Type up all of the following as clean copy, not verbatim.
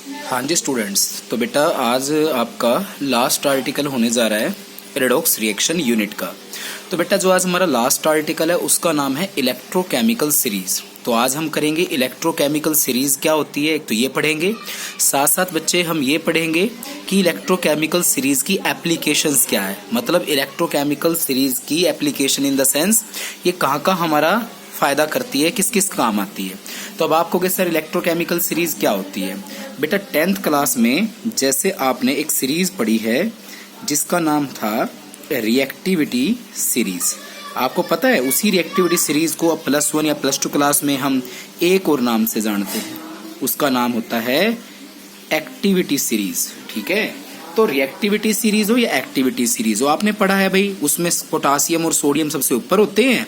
हाँ जी स्टूडेंट्स, तो बेटा आज आपका लास्ट आर्टिकल होने जा रहा है रेडॉक्स रिएक्शन यूनिट का। तो बेटा जो आज हमारा लास्ट आर्टिकल है उसका नाम है इलेक्ट्रोकेमिकल सीरीज। तो आज हम करेंगे इलेक्ट्रोकेमिकल सीरीज क्या होती है, एक तो ये पढ़ेंगे, साथ साथ बच्चे हम ये पढ़ेंगे कि इलेक्ट्रोकेमिकल सीरीज की एप्लीकेशंस क्या है। मतलब इलेक्ट्रोकेमिकल सीरीज की एप्लीकेशन इन द सेंस ये कहाँ का हमारा फायदा करती है, किस किस काम आती है। तो अब आपको कि सर इलेक्ट्रोकेमिकल सीरीज क्या होती है। बेटा 10th क्लास में जैसे आपने एक सीरीज पढ़ी है जिसका नाम था रिएक्टिविटी सीरीज। आपको पता है उसी रिएक्टिविटी सीरीज को अब +1 या +2 क्लास में हम एक और नाम से जानते हैं, उसका नाम होता है एक्टिविटी सीरीज। ठीक है, तो रिएक्टिविटी सीरीज हो या एक्टिविटी सीरीज हो, आपने पढ़ा है भाई, उसमें पोटासियम और सोडियम सबसे ऊपर होते हैं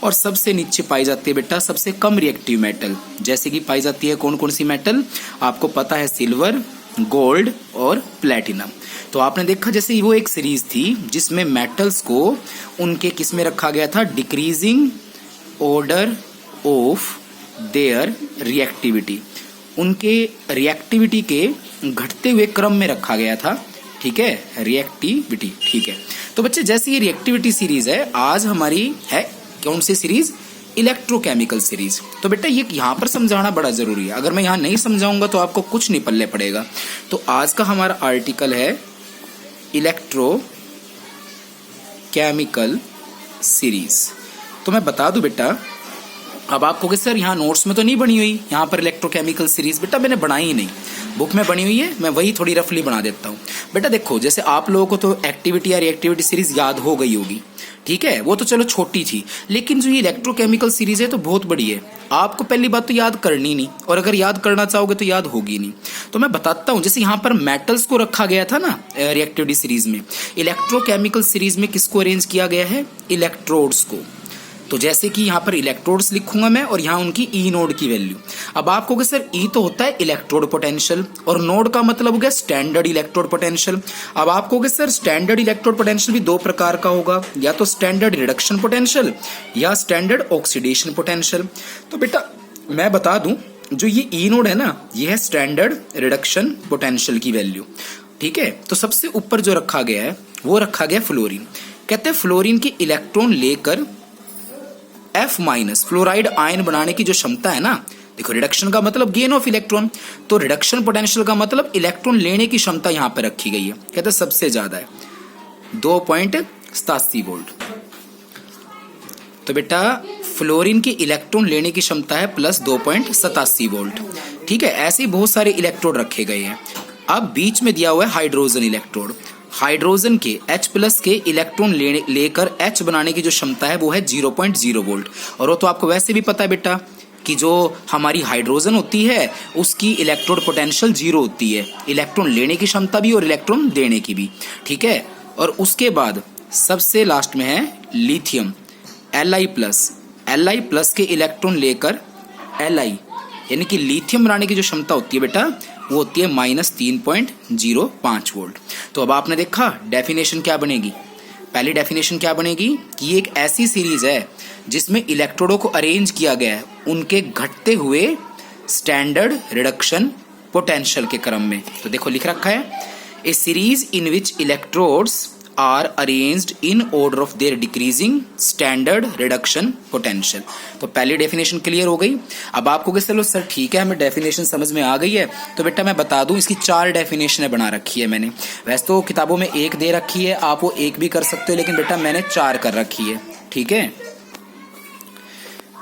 और सबसे नीचे पाई जाती है बेटा सबसे कम रिएक्टिव मेटल। जैसे कि पाई जाती है कौन कौन सी मेटल, आपको पता है सिल्वर, गोल्ड और प्लेटिनम। तो आपने देखा जैसे वो एक सीरीज थी जिसमें मेटल्स को उनके किस में रखा गया था, decreasing order of there reactivity, उनके रिएक्टिविटी के घटते हुए क्रम में रखा गया था। ठीक है, रिएक्टिविटी। ठीक है, तो बच्चे जैसे ये रिएक्टिविटी सीरीज है, आज हमारी है कौन सी सीरीज, इलेक्ट्रोकेमिकल सीरीज। तो बेटा ये यहाँ पर समझाना बड़ा जरूरी है, अगर मैं यहाँ नहीं समझाऊंगा तो आपको कुछ नहीं पल्ले पड़ेगा। तो आज का हमारा आर्टिकल है इलेक्ट्रोकेमिकल सीरीज। तो मैं बता दूं बेटा, अब आपको कि सर यहाँ नोट्स में तो नहीं बनी हुई यहाँ पर इलेक्ट्रोकेमिकल सीरीज, बेटा मैंने बनाई ही नहीं, बुक में बनी हुई है, मैं वही थोड़ी रफली बना देता हूँ। बेटा देखो जैसे आप लोगों को तो एक्टिविटी या रिएक्टिविटी सीरीज याद हो गई होगी, ठीक है, वो तो चलो छोटी थी, लेकिन जो ये इलेक्ट्रोकेमिकल सीरीज है तो बहुत बड़ी है। आपको पहली बात तो याद करनी नहीं, और अगर याद करना चाहोगे तो याद होगी नहीं। तो मैं बताता हूँ, जैसे यहाँ पर मेटल्स को रखा गया था ना रिएक्टिविटी सीरीज में, इलेक्ट्रोकेमिकल सीरीज में किसको अरेंज किया गया है, इलेक्ट्रोड्स को। तो जैसे कि यहाँ पर इलेक्ट्रोड्स लिखूंगा मैं और यहाँ उनकी ई नोड की वैल्यू। अब आपको कि सर ई तो होता है इलेक्ट्रोड पोटेंशियल और नोड का मतलब हो गया स्टैंडर्ड इलेक्ट्रोड पोटेंशियल। अब आपको कि सर स्टैंडर्ड इलेक्ट्रोड पोटेंशियल भी दो प्रकार का होगा, या तो स्टैंडर्ड रिडक्शन पोटेंशियल या स्टैंडर्ड ऑक्सीडेशन पोटेंशियल। तो बेटा मैं बता दूं, जो ये ई नोड है ना, ये है स्टैंडर्ड रिडक्शन पोटेंशियल की वैल्यू। ठीक है, तो सबसे ऊपर जो रखा गया है वो रखा गया फ्लोरीन। कहते हैं फ्लोरीन के इलेक्ट्रॉन लेकर F- फ्लोराइड आयन बनाने की जो क्षमता है ना, देखो रिडक्शन का मतलब गेन ऑफ इलेक्ट्रॉन, तो रिडक्शन पोटेंशियल का मतलब इलेक्ट्रॉन लेने की क्षमता यहां पर रखी गई है। कहते हैं सबसे ज्यादा है 2.87 वोल्ट। तो बेटा फ्लोरीन की इलेक्ट्रॉन लेने की क्षमता है +2.87 वोल्ट। ठीक है, ऐसे ही बहुत सारे इलेक्ट्रोड रखे गए हैं। अब बीच में दिया हुआ है हाइड्रोजन इलेक्ट्रोड। हाइड्रोजन के H+ के इलेक्ट्रॉन लेकर H बनाने की जो क्षमता है वो है 0.0 वोल्ट। और वो तो आपको वैसे भी पता है बेटा कि जो हमारी हाइड्रोजन होती है उसकी इलेक्ट्रोड पोटेंशियल 0 होती है, इलेक्ट्रॉन लेने की क्षमता भी और इलेक्ट्रॉन देने की भी। ठीक है, और उसके बाद सबसे लास्ट में है लिथियम Li+। के इलेक्ट्रॉन लेकर Li यानी कि लिथियम बनाने की जो क्षमता होती है बेटा वो होती है -3.05 वोल्ट। तो अब आपने देखा डेफिनेशन क्या बनेगी, पहली डेफिनेशन क्या बनेगी कि ये एक ऐसी सीरीज है जिसमें इलेक्ट्रोडों को अरेंज किया गया है उनके घटते हुए स्टैंडर्ड रिडक्शन पोटेंशियल के क्रम में। तो देखो लिख रखा है A series in which electrodes are arranged in order of their decreasing standard reduction potential. तो पहली डेफिनेशन क्लियर हो गई। अब आपको कि चलो सर ठीक है हमें डेफिनेशन समझ में आ गई है, तो बेटा मैं बता दूं इसकी 4 डेफिनेशन बना रखी है मैंने। वैसे तो किताबों में एक दे रखी है, आप वो एक भी कर सकते हो, लेकिन बेटा मैंने 4 कर रखी है। ठीक है,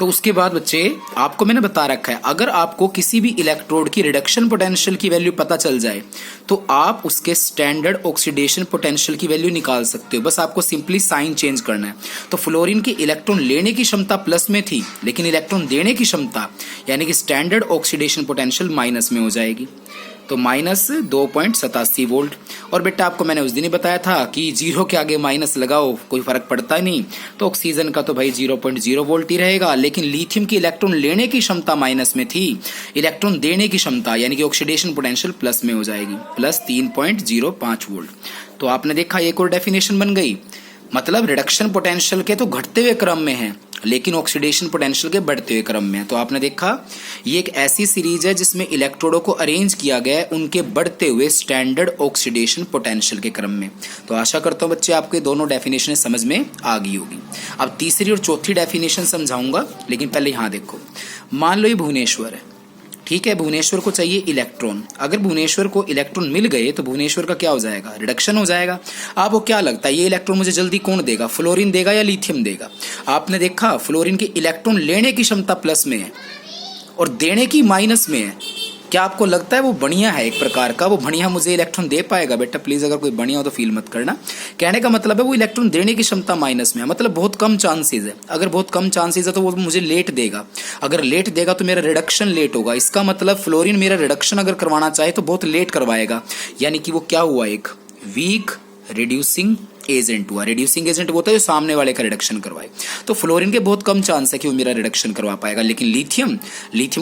तो उसके बाद बच्चे आपको मैंने बता रखा है अगर आपको किसी भी इलेक्ट्रोड की रिडक्शन पोटेंशियल की वैल्यू पता चल जाए तो आप उसके स्टैंडर्ड ऑक्सीडेशन पोटेंशियल की वैल्यू निकाल सकते हो, बस आपको सिंपली साइन चेंज करना है। तो फ्लोरीन की इलेक्ट्रॉन लेने की क्षमता प्लस में थी, लेकिन इलेक्ट्रॉन देने की क्षमता यानी कि स्टैंडर्ड ऑक्सीडेशन पोटेंशियल माइनस में हो जाएगी, तो -2.87 वोल्ट। और बेटा आपको मैंने उस दिन ही बताया था कि 0 के आगे माइनस लगाओ कोई फर्क पड़ता नहीं, तो ऑक्सीजन का तो भाई 0.0 वोल्ट ही रहेगा, लेकिन लिथियम की इलेक्ट्रॉन लेने की क्षमता माइनस में थी, इलेक्ट्रॉन देने की क्षमता यानी कि ऑक्सीडेशन पोटेंशियल प्लस में हो जाएगी, +3.05 वोल्ट। तो आपने देखा एक और डेफिनेशन बन गई, मतलब रिडक्शन पोटेंशियल के तो घटते हुए क्रम में है लेकिन ऑक्सीडेशन पोटेंशियल के बढ़ते हुए क्रम में है। तो आपने देखा ये एक ऐसी सीरीज है जिसमें इलेक्ट्रोडों को अरेंज किया गया है उनके बढ़ते हुए स्टैंडर्ड ऑक्सीडेशन पोटेंशियल के क्रम में। तो आशा करता हूं बच्चे आपके दोनों डेफिनेशन समझ में आ गई होगी। अब तीसरी और चौथी डेफिनेशन समझाऊंगा, लेकिन पहले यहां देखो, मान लो ये भुवनेश्वर है, ठीक है, भुवनेश्वर को चाहिए इलेक्ट्रॉन। अगर भुवनेश्वर को इलेक्ट्रॉन मिल गए तो भुवनेश्वर का क्या हो जाएगा, रिडक्शन हो जाएगा। आपको क्या लगता है ये इलेक्ट्रॉन मुझे जल्दी कौन देगा, फ्लोरीन देगा या लिथियम देगा? आपने देखा फ्लोरीन की इलेक्ट्रॉन लेने की क्षमता प्लस में है और देने की माइनस में है। क्या आपको लगता है वो बढ़िया है एक प्रकार का, वो बढ़िया मुझे इलेक्ट्रॉन दे पाएगा? बेटा प्लीज अगर कोई बढ़िया हो तो फील मत करना। कहने का मतलब है वो इलेक्ट्रॉन देने की क्षमता माइनस में है, मतलब बहुत कम चांसेस है। अगर बहुत कम चांसेस है तो वो मुझे लेट देगा, अगर लेट देगा तो मेरा रिडक्शन लेट होगा। इसका मतलब फ्लोरीन मेरा रिडक्शन अगर करवाना चाहे तो बहुत लेट करवाएगा, यानी कि वो क्या हुआ, एक वीक रिड्यूसिंग एजेंट हुआ। रिड्यूसिंग एजेंट वो होता है जो सामने वाले का रिडक्शन करवाए। तो फ्लोरीन के बहुत कम चांस है कि वो मेरा रिडक्शन करवा पाएगा। लेकिन लिथियम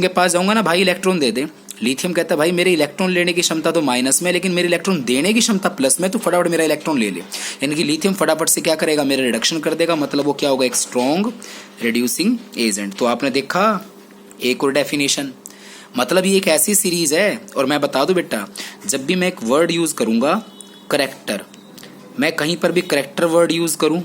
के पास जाऊंगा ना, भाई इलेक्ट्रॉन दे दे, लिथियम कहता है भाई मेरे इलेक्ट्रॉन लेने की क्षमता तो माइनस में, लेकिन मेरे इलेक्ट्रॉन देने की क्षमता प्लस में, तो फटाफट मेरा इलेक्ट्रॉन ले ले। यानी कि लिथियम फटाफट से क्या करेगा, मेरा रिडक्शन कर देगा, मतलब वो क्या होगा, एक स्ट्रॉन्ग रिड्यूसिंग एजेंट। तो आपने देखा एक और डेफिनेशन, मतलब ये एक ऐसी सीरीज है। और मैं बता दूं बेटा, जब भी मैं एक वर्ड यूज करूंगा करेक्टर, मैं कहीं पर भी करेक्टर वर्ड यूज करूं,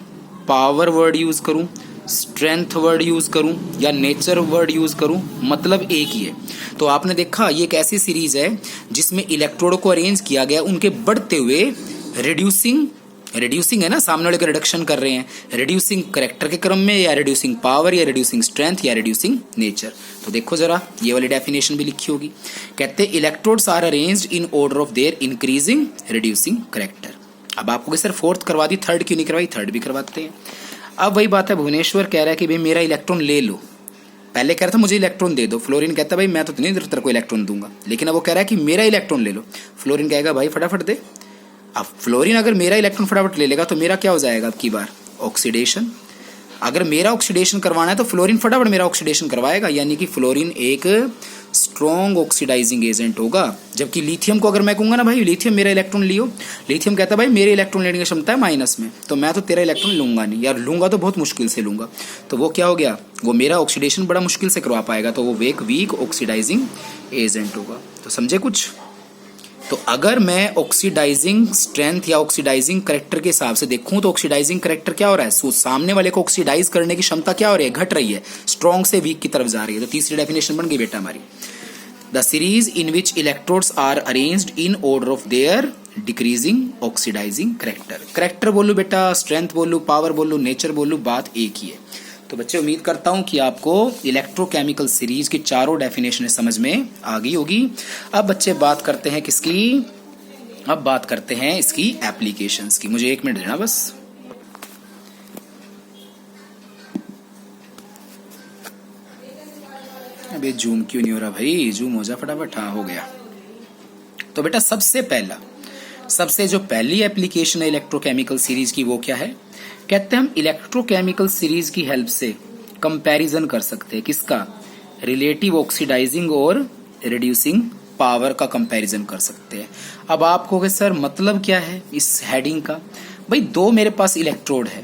पावर वर्ड यूज करूं, स्ट्रेंथ वर्ड यूज करूं या नेचर वर्ड यूज करूं, मतलब एक ही है। तो आपने देखा ये एक ऐसी सीरीज है जिसमें इलेक्ट्रोडों को अरेंज किया गया उनके बढ़ते हुए रिड्यूसिंग है ना, सामने वाले का रिडक्शन कर रहे हैं, रिड्यूसिंग करेक्टर के क्रम में, या रिड्यूसिंग पावर, या रिड्यूसिंग स्ट्रेंथ, या रिड्यूसिंग नेचर। तो देखो जरा ये वाली डेफिनेशन भी लिखी होगी। कहते हैं electrodes are arranged in order of their increasing reducing character. अब आपको सर फोर्थ करवा दी, थर्ड क्यों नहीं करवाई? थर्ड भी करवाते हैं। अब वही बात है, भुवनेश्वर कह रहा है कि भाई मेरा इलेक्ट्रॉन ले लो। पहले कह रहा था मुझे इलेक्ट्रॉन दे दो, फ्लोरीन कहता है भाई मैं तो नहीं तेरे को इलेक्ट्रॉन दूंगा, लेकिन अब वो कह रहा है कि मेरा इलेक्ट्रॉन ले लो। फ्लोरीन कहेगा भाई फटाफट दे। अब फ्लोरीन अगर मेरा इलेक्ट्रॉन फटाफट ले लेगा तो मेरा क्या हो जाएगा, अब की बार ऑक्सीडेशन। अगर मेरा ऑक्सीडेशन करवाना है तो फ्लोरीन फटाफट मेरा ऑक्सीडेशन करवाएगा, यानी कि फ्लोरीन एक स्ट्रॉन्ग ऑक्सीडाइजिंग एजेंट होगा। जबकि लिथियम को अगर मैं कहूंगा ना भाई लिथियम मेरा इलेक्ट्रॉन लियो, लिथियम कहता है भाई मेरे इलेक्ट्रॉन लेने की क्षमता है माइनस में, तो मैं तो तेरा इलेक्ट्रॉन लूंगा नहीं, यार लूंगा तो बहुत मुश्किल से लूंगा। तो वो क्या हो गया, वो मेरा ऑक्सीडेशन बड़ा मुश्किल से करवा पाएगा, तो वो एक वीक ऑक्सीडाइजिंग एजेंट होगा। तो समझे कुछ? तो अगर मैं ऑक्सीडाइजिंग स्ट्रेंथ या ऑक्सीडाइजिंग करेक्टर के हिसाब से देखूं तो ऑक्सीडाइजिंग करेक्टर क्या हो रहा है, सामने वाले को ऑक्सीडाइज करने की क्षमता क्या हो रही है, घट रही है, स्ट्रॉन्ग से वीक की तरफ जा रही है। तो तीसरी डेफिनेशन बन गई बेटा हमारी, the series in which electrodes are arranged in order of their decreasing oxidizing character. Character बोलू बेटा, स्ट्रेंथ बोलू, पावर बोलू, नेचर बोलू, बात एक ही है। तो बच्चे उम्मीद करता हूं कि आपको इलेक्ट्रोकेमिकल सीरीज की चारों डेफिनेशन समझ में आ गई होगी। अब बच्चे बात करते हैं किसकी, अब बात करते हैं इसकी एप्लीकेशंस की। मुझे 1 मिनट देना बस। अबे जूम क्यों नहीं हो रहा भाई, जूम हो जा फटाफट। हाँ हो गया। तो बेटा सबसे जो पहली एप्लीकेशन है इलेक्ट्रोकेमिकल सीरीज की वो क्या है, कहते हैं हम इलेक्ट्रोकेमिकल सीरीज की हेल्प से कंपैरिजन कर सकते हैं किसका, रिलेटिव ऑक्सीडाइजिंग और रिड्यूसिंग पावर का कंपैरिजन कर सकते हैं। अब आप कहोगे सर मतलब क्या है इस हेडिंग का, भाई दो मेरे पास इलेक्ट्रोड है,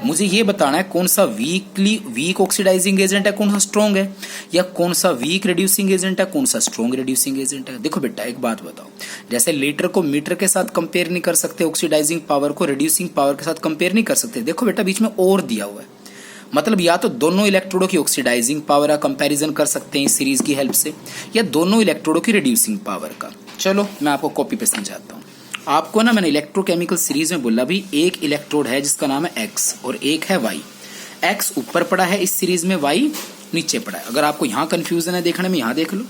मुझे ये बताना है कौन सा वीक ऑक्सीडाइजिंग एजेंट है, कौन सा स्ट्रॉन्ग है, या कौन सा वीक रिड्यूसिंग एजेंट है, कौन सा स्ट्रॉन्ग रिड्यूसिंग एजेंट है। देखो बेटा एक बात बताओ, जैसे लीटर को मीटर के साथ कंपेयर नहीं कर सकते, ऑक्सीडाइजिंग पावर को रिड्यूसिंग पावर के साथ कंपेयर नहीं कर सकते। देखो बेटा बीच में और दिया हुआ है, मतलब या तो दोनों इलेक्ट्रोडों की ऑक्सीडाइजिंग पावर का कंपैरिजन कर सकते हैं इस सीरीज की हेल्प से, या दोनों इलेक्ट्रोडों की रिड्यूसिंग पावर का। चलो मैं आपको कॉपी पे समझाता हूँ। आपको ना मैंने इलेक्ट्रोकेमिकल सीरीज में बोला भी एक इलेक्ट्रोड है जिसका नाम है एक्स और एक है वाई। एक्स ऊपर पड़ा है इस सीरीज में, वाई नीचे पड़ा है। अगर आपको यहाँ कंफ्यूजन है देखने में, यहाँ देख लो,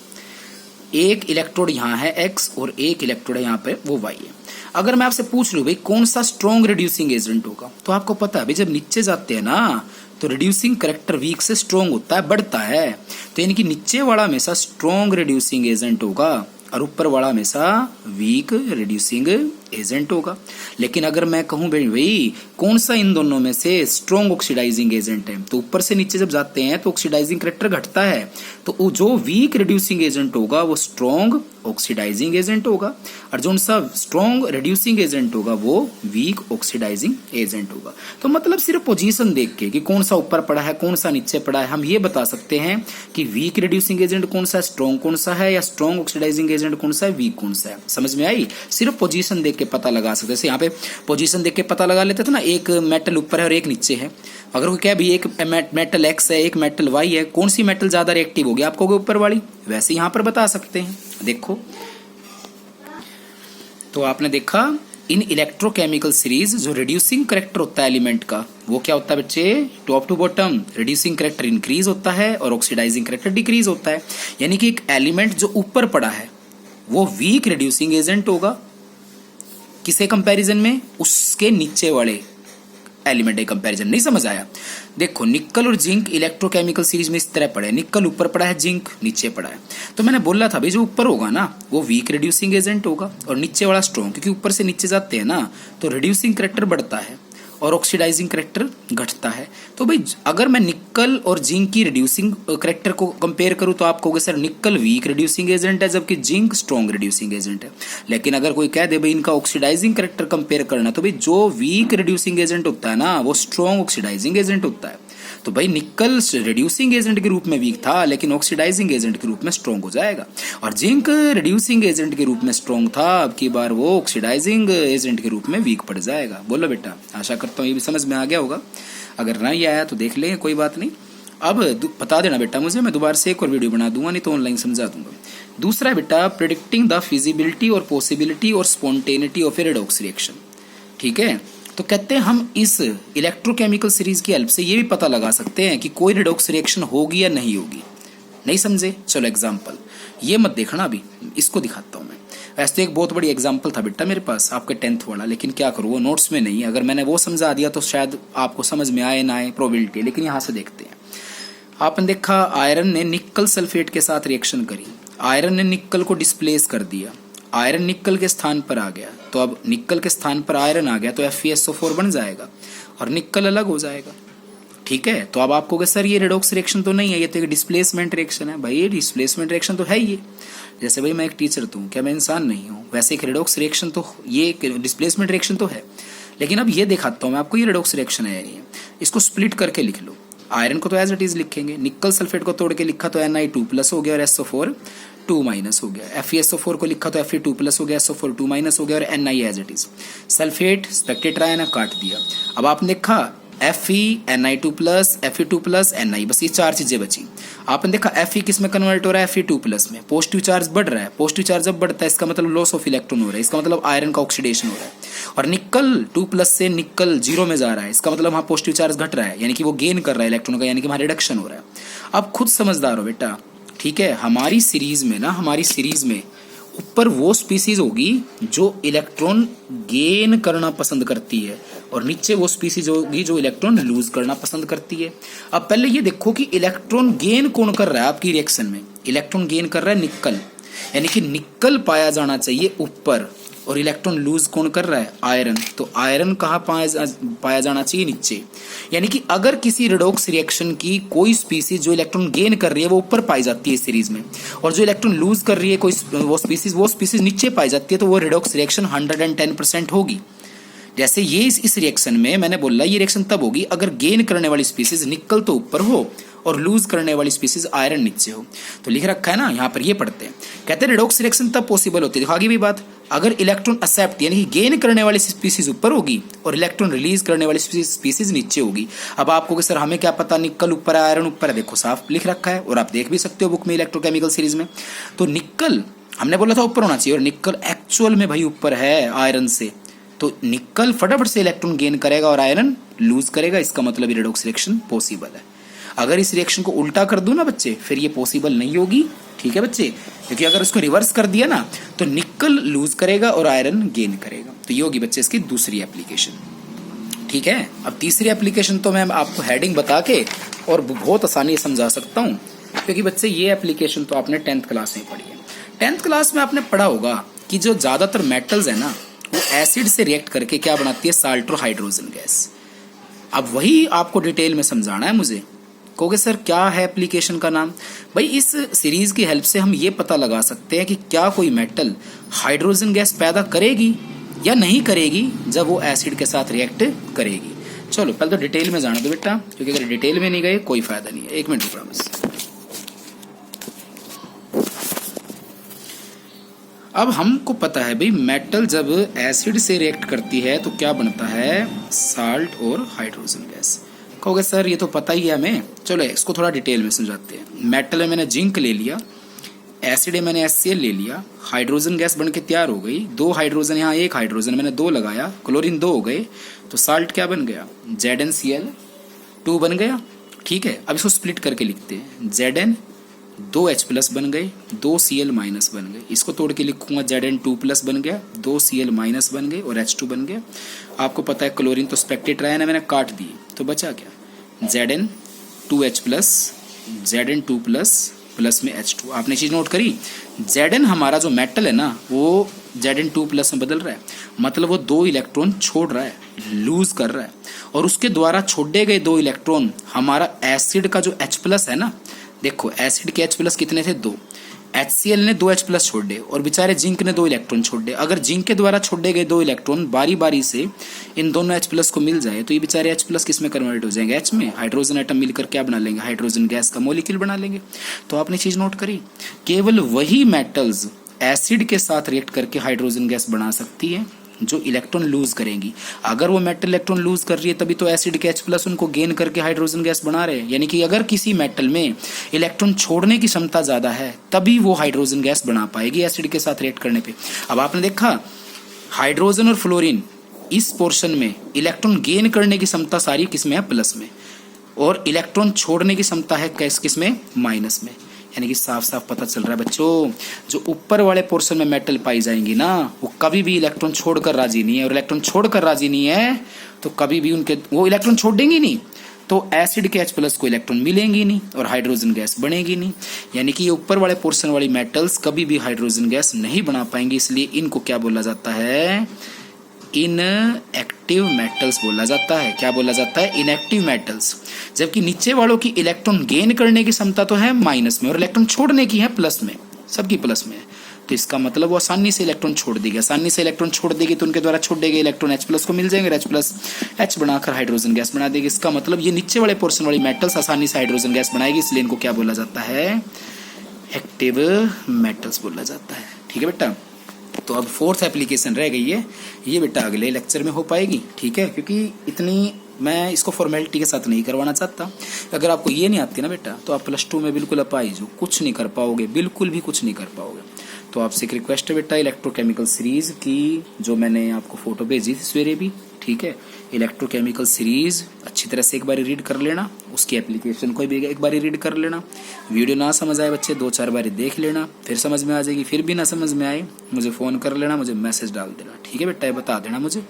एक इलेक्ट्रोड यहाँ है एक्स और एक इलेक्ट्रोड है यहाँ पे वो वाई है। अगर मैं आपसे पूछ लूँ भाई कौन सा स्ट्रॉन्ग रिड्यूसिंग एजेंट होगा, तो आपको पता है भाई जब नीचे जाते हैं ना तो रिड्यूसिंग करेक्टर वीक से स्ट्रॉन्ग होता है, बढ़ता है। तो यानी कि नीचे वाला हमेशा स्ट्रॉन्ग रिड्यूसिंग एजेंट होगा और ऊपर वाला हमेशा वीक रिड्यूसिंग एजेंट होगा। लेकिन अगर मैं कहूं भाई कौन सा इन दोनों में से स्ट्रॉन्ग ऑक्सीडाइजिंग एजेंट है, तो ऊपर से नीचे जब जाते हैं तो ऑक्सीडाइजिंग करैक्टर घटता है, तो जो वीक रिड्यूसिंग एजेंट होगा वो स्ट्रॉन्ग ऑक्सीडाइजिंग एजेंट होगा, और जो सा स्ट्रॉन्ग रिड्यूसिंग एजेंट होगा वो वीक ऑक्सीडाइजिंग एजेंट होगा। तो मतलब सिर्फ पोजीशन देख के कि कौन सा ऊपर पड़ा है कौन सा नीचे पड़ा है, हम ये बता सकते हैं कि वीक रिड्यूसिंग एजेंट कौन सा है, स्ट्रॉन्ग कौन सा है, या स्ट्रॉन्ग ऑक्सीडाइजिंग एजेंट कौन सा है, वीक कौन सा है। समझ में आई? सिर्फ पोजीशन देख के पता लगा सकते हैं। जैसे यहाँ पे पोजीशन देख के पता लगा लेते थे ना, एक मेटल ऊपर है और एक नीचे है। अगर कोई क्या भी एक मेटल एक्स है एक मेटल वाई है, कौन सी मेटल ज्यादा रिएक्टिव होगी, आप कहोगे ऊपर वाली। वैसे यहां पर बता सकते हैं। देखो तो आपने देखा इन इलेक्ट्रोकेमिकल सीरीज जो रिड्यूसिंग करैक्टर होता है एलिमेंट का वो क्या होता है बच्चे, top to bottom reducing character increase होता है और ऑक्सीडाइजिंग करैक्टर डिक्रीज होता है। यानी कि एक एलिमेंट जो ऊपर पड़ा है वो वीक रिड्यूसिंग एजेंट होगा, किसे कंपैरिजन में, उसके नीचे वाले एलिमेंट है कंपैरिजन। नहीं समझ आया? देखो निकल और जिंक इलेक्ट्रोकेमिकल सीरीज में इस तरह पड़े हैं, निकल ऊपर पड़ा है जिंक नीचे पड़ा है। तो मैंने बोला था भाई जो ऊपर होगा ना वो वीक रिड्यूसिंग एजेंट होगा और नीचे वाला स्ट्रॉन्ग, क्योंकि ऊपर से नीचे जाते हैं ना तो रिड्यूसिंग करैक्टर बढ़ता है और ऑक्सीडाइजिंग करैक्टर घटता है। तो भाई अगर मैं निकल और जिंक की रिड्यूसिंग करैक्टर को कंपेयर करूं तो आप कहोगे सर निकल वीक रिड्यूसिंग एजेंट है जबकि जिंक स्ट्रॉन्ग रिड्यूसिंग एजेंट है। लेकिन अगर कोई कह दे भाई इनका ऑक्सीडाइजिंग करैक्टर कंपेयर करना, तो भाई जो वीक रिड्यूसिंग एजेंट होता है ना वो स्ट्रॉन्ग ऑक्सीडाइजिंग एजेंट होता है। तो भाई निकल रिड्यूसिंग एजेंट के रूप में वीक था लेकिन ऑक्सीडाइजिंग एजेंट के रूप में स्ट्रॉन्ग हो जाएगा, और जिंक रिड्यूसिंग एजेंट के रूप में स्ट्रॉन्ग था, अब की बार वो ऑक्सीडाइजिंग एजेंट के रूप में वीक पड़ जाएगा। बोलो बेटा, आशा करता हूँ ये भी समझ में आ गया होगा। अगर नहीं आया तो देख लेंगे, कोई बात नहीं। अब बता देना बेटा मुझे, मैं दोबारा से एक और वीडियो बना दूंगा, नहीं तो ऑनलाइन समझा दूंगा। दूसरा है बेटा प्रेडिक्टिंग द फिजिबिलिटी और पॉसिबिलिटी और spontaneity of A redox reaction. ठीक है, तो कहते हैं हम इस इलेक्ट्रोकेमिकल सीरीज की हेल्प से ये भी पता लगा सकते हैं कि कोई रिडॉक्स रिएक्शन होगी या नहीं होगी। नहीं समझे? चलो एग्जांपल ये मत देखना, अभी इसको दिखाता हूं मैं। वैसे तो एक बहुत बड़ी एग्जांपल था बेटा मेरे पास आपके 10th वाला, लेकिन क्या करूँ वो नोट्स में नहीं है। अगर मैंने वो समझा दिया तो शायद आपको समझ में आए ना आए प्रोबेबिलिटी, लेकिन यहाँ से देखते हैं। आपने देखा आयरन ने निकल सल्फेट के साथ रिएक्शन करी, आयरन ने निकल को डिस्प्लेस कर दिया, आयरन निकल के स्थान पर आ गया, तो अब निकल के स्थान पर आयरन आ गया तो FeSO4 बन जाएगा और निकल अलग हो जाएगा। ठीक है, तो अब आपको सर ये रेडॉक्स रिएक्शन तो नहीं है, ये तो एक डिस्प्लेसमेंट रिएक्शन है। भाई ये डिस्प्लेसमेंट रिएक्शन तो है ही। जैसे भाई मैं एक टीचर तो हूँ, क्या मैं इंसान नहीं हूँ? वैसे एक रेडॉक्स रिएक्शन तो ये एक डिस्प्लेसमेंट रिएक्शन तो है। लेकिन अब ये दिखाता हूँ मैं आपको, ये रेडॉक्स रिएक्शन है ये। इसको स्प्लिट करके लिख लो। आयरन को तो एज इट इज लिखेंगे, निकल सल्फेट को तोड़ के लिखा तो Na2+ हो गया और SO4 2- हो गया, FeSO4 को लिखा तो Fe2+ हो गया, SO4 2- हो गया और Na as it is. Sulphate spectator है ना, काट दिया। अब आपने देखा Fe Na2+, Fe2+, Na, बस ये 4 चीजें बची। आपने देखा Fe किस में कन्वर्ट हो रहा है, Fe2+ में। पॉजिटिव चार्ज बढ़ रहा है, पॉजिटिव चार्ज जब बढ़ता है इसका मतलब लॉस ऑफ इलेक्ट्रॉन हो रहा है, इसका मतलब आयरन का ऑक्सीडेशन हो रहा है। और निकल 2+ से निकल 0 में जा रहा है, इसका मतलब वहां पॉजिटिव चार्ज घट रहा है, यानी कि वो गेन कर रहा है इलेक्ट्रॉन का, यानी कि वहां रिडक्शन हो रहा है। अब खुद समझदार हो बेटा, ठीक है। हमारी सीरीज में ऊपर वो स्पीसीज होगी जो इलेक्ट्रॉन गेन करना पसंद करती है और नीचे वो स्पीसीज होगी जो इलेक्ट्रॉन लूज करना पसंद करती है। अब पहले ये देखो कि इलेक्ट्रॉन गेन कौन कर रहा है आपकी रिएक्शन में। इलेक्ट्रॉन गेन कर रहा है निकल, यानी कि निकल पाया जाना चाहिए ऊपर, और इलेक्ट्रॉन लूज कौन कर रहा है, आयरन। तो आयरन कहाँ पाया जाना चाहिए, नीचे। यानी कि अगर किसी रेडॉक्स रिएक्शन की कोई स्पीसीज जो इलेक्ट्रॉन गेन कर रही है वो ऊपर पाई जाती है सीरीज में, और जो इलेक्ट्रॉन लूज कर रही है कोई वो स्पीसीज नीचे पाई जाती है, तो वो रेडॉक्स रिएक्शन 110% होगी। जैसे ये इस रिएक्शन में मैंने बोला ये रिएक्शन तब होगी अगर गेन करने वाली स्पीसीज निकल तो ऊपर हो और लूज करने वाली स्पीसीज आयरन नीचे हो। तो लिख रखा है ना यहाँ पर, ये पढ़ते हैं। कहते हैं रेडॉक्स रिएक्शन तब पॉसिबल होती है, देखो आगे भी बात, अगर इलेक्ट्रॉन एक्सेप्ट यानी कि गेन करने वाली स्पीसीज ऊपर होगी और इलेक्ट्रॉन रिलीज करने वाली स्पीसीज नीचे होगी। अब आपको कि सर हमें क्या पता निकल ऊपर है आयरन ऊपर है, देखो साफ लिख रखा है और आप देख भी सकते हो बुक में इलेक्ट्रोकेमिकल सीरीज में। तो निकल हमने बोला था ऊपर होना चाहिए और निकल एक्चुअल में भाई ऊपर है आयरन से, तो निकल फटाफट से इलेक्ट्रॉन गेन करेगा और आयरन लूज करेगा, इसका मतलब ये रेडॉक्स रिएक्शन पॉसिबल है। अगर इस रिएक्शन को उल्टा कर दूं ना बच्चे, फिर ये पॉसिबल नहीं होगी। ठीक है बच्चे, क्योंकि अगर उसको रिवर्स कर दिया ना तो निकल लूज करेगा और आयरन गेन करेगा। तो ये होगी बच्चे इसकी दूसरी एप्लीकेशन। ठीक है, अब तीसरी एप्लीकेशन तो मैं आपको हेडिंग बता के और बहुत आसानी से समझा सकता हूँ, क्योंकि बच्चे ये एप्लीकेशन तो आपने 10th क्लास में पढ़ी है। 10th क्लास में आपने पढ़ा होगा कि जो ज्यादातर मेटल्स है ना वो एसिड से रिएक्ट करके क्या बनाती है, साल्ट और हाइड्रोजन गैस। अब वही आपको डिटेल में समझाना है मुझे। कहोगे सर क्या है एप्लीकेशन का नाम? भाई इस सीरीज की हेल्प से हम ये पता लगा सकते हैं कि क्या कोई मेटल हाइड्रोजन गैस पैदा करेगी या नहीं करेगी जब वो एसिड के साथ रिएक्ट करेगी। चलो पहले तो डिटेल में जाने दो बेटा, क्योंकि अगर डिटेल में नहीं गए कोई फायदा नहीं है। 1 मिनट रुको बस। अब हमको पता है भाई मेटल जब एसिड से रिएक्ट करती है तो क्या बनता है, साल्ट और हाइड्रोजन गैस। कहोगे सर ये तो पता ही है हमें, चलो इसको थोड़ा डिटेल में समझाते हैं। मेटल में मैंने जिंक ले लिया, एसिड में मैंने HCl ले लिया, हाइड्रोजन गैस बन के तैयार हो गई। 2 हाइड्रोजन, यहाँ 1 हाइड्रोजन मैंने 2 लगाया, क्लोरीन 2 हो गए, तो साल्ट क्या बन गया, ZnCl2 बन गया। ठीक है, अब इसको स्प्लिट करके लिखते हैं, Zn 2H+ बन गए, 2Cl- बन गए। इसको तोड़ के लिखूंगा, Zn2+ बन गया, 2Cl- बन गए और H2 बन गया। आपको पता है क्लोरीन तो स्पेक्टेट रहा है ना, मैंने काट दिए, तो बचा क्या, Zn2H+, Zn2+ प्लस में H2। आपने चीज नोट करी, Zn हमारा जो मेटल है ना वो Zn2+ में बदल रहा है, मतलब वो 2 इलेक्ट्रॉन छोड़ रहा है, लूज कर रहा है, और उसके द्वारा छोड़े गए 2 इलेक्ट्रॉन हमारा एसिड का जो H+ है ना, देखो एसिड के H+ कितने थे, 2, HCl ने 2 H+ छोड़े और बेचारे जिंक ने 2 इलेक्ट्रॉन छोड़े। अगर जिंक के द्वारा छोड़े गए 2 इलेक्ट्रॉन बारी बारी से इन दोनों H+ को मिल जाए तो ये बेचारे H+ किस में कन्वर्ट हो जाएंगे, H में। हाइड्रोजन एटम मिलकर क्या बना लेंगे, हाइड्रोजन गैस का मॉलिक्यूल बना लेंगे। तो आपने चीज नोट करी, केवल वही मेटल्स एसिड के साथ रिएक्ट करके हाइड्रोजन गैस बना सकती है जो इलेक्ट्रॉन लूज करेंगी। अगर वो मेटल इलेक्ट्रॉन लूज कर रही है तभी तो एसिड के H+ उनको गेन करके हाइड्रोजन गैस बना रहे हैं। यानी कि अगर किसी मेटल में इलेक्ट्रॉन छोड़ने की क्षमता ज्यादा है तभी वो हाइड्रोजन गैस बना पाएगी एसिड के साथ रिएक्ट करने पे। अब आपने देखा हाइड्रोजन और फ्लोरीन इस पोर्शन में इलेक्ट्रॉन गेन करने की क्षमता सारी किसमें है, प्लस में, और इलेक्ट्रॉन छोड़ने की क्षमता है किसमें, माइनस में। यानी कि साफ साफ पता चल रहा है बच्चों, जो ऊपर वाले पोर्शन में मेटल पाई जाएंगी ना वो कभी भी इलेक्ट्रॉन छोड़कर राजी नहीं है, और इलेक्ट्रॉन छोड़कर राजी नहीं है तो कभी भी उनके वो इलेक्ट्रॉन छोड़ेंगी नहीं, तो एसिड के H+ को इलेक्ट्रॉन मिलेंगी नहीं और हाइड्रोजन गैस बनेगी नहीं। यानी कि ये ऊपर वाले पोर्शन वाली मेटल्स कभी भी हाइड्रोजन गैस नहीं बना पाएंगी, इसलिए इनको क्या बोला जाता है, इनएक्टिव मेटल्स बोला जाता है। क्या बोला जाता है, इनएक्टिव मेटल्स। जबकि नीचे वालों की इलेक्ट्रॉन गेन करने की क्षमता तो है माइनस में और इलेक्ट्रॉन छोड़ने की है प्लस में, सबकी प्लस में है। तो इसका मतलब वो आसानी से इलेक्ट्रॉन छोड़ देगी, आसानी से इलेक्ट्रॉन छोड़ देगी तो उनके द्वारा छोड़े गए इलेक्ट्रॉन H+ को मिल जाएंगे, H+ बनाकर हाइड्रोजन गैस बना देगी। इसका मतलब ये नीचे वाले पोर्शन वाली मेटल्स आसानी से हाइड्रोजन गैस बनाएगी, इसलिए इनको क्या बोला जाता है, एक्टिव मेटल्स बोला जाता है। ठीक है बेटा, तो अब 4th एप्लीकेशन रह गई है, ये बेटा अगले लेक्चर में हो पाएगी। ठीक है, क्योंकि इतनी मैं इसको फॉर्मेलिटी के साथ नहीं करवाना चाहता। अगर आपको ये नहीं आती ना बेटा तो आप +2 में बिल्कुल अपाहिज हो, कुछ नहीं कर पाओगे, बिल्कुल भी कुछ नहीं कर पाओगे। तो आपसे एक रिक्वेस्ट है बेटा, इलेक्ट्रोकेमिकल सीरीज की जो मैंने आपको फोटो भेजी थी सवेरे भी, ठीक है, इलेक्ट्रोकेमिकल सीरीज अच्छी तरह से एक बार रीड कर लेना, उसकी एप्लीकेशन को भी एक बार रीड कर लेना। वीडियो ना समझ आए बच्चे 2-4 बार देख लेना, फिर समझ में आ जाएगी। फिर भी ना समझ में आए मुझे फ़ोन कर लेना, मुझे मैसेज डाल देना। ठीक है बेटा, ये बता देना मुझे,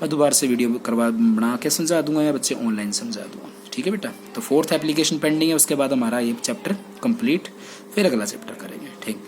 मैं दोबारा से वीडियो बना के समझा दूंगा या बच्चे ऑनलाइन समझा दूंगा। ठीक है बेटा, तो 4th एप्लीकेशन पेंडिंग है, उसके बाद हमारा ये चैप्टर कंप्लीट, फिर अगला चैप्टर करेंगे। ठीक।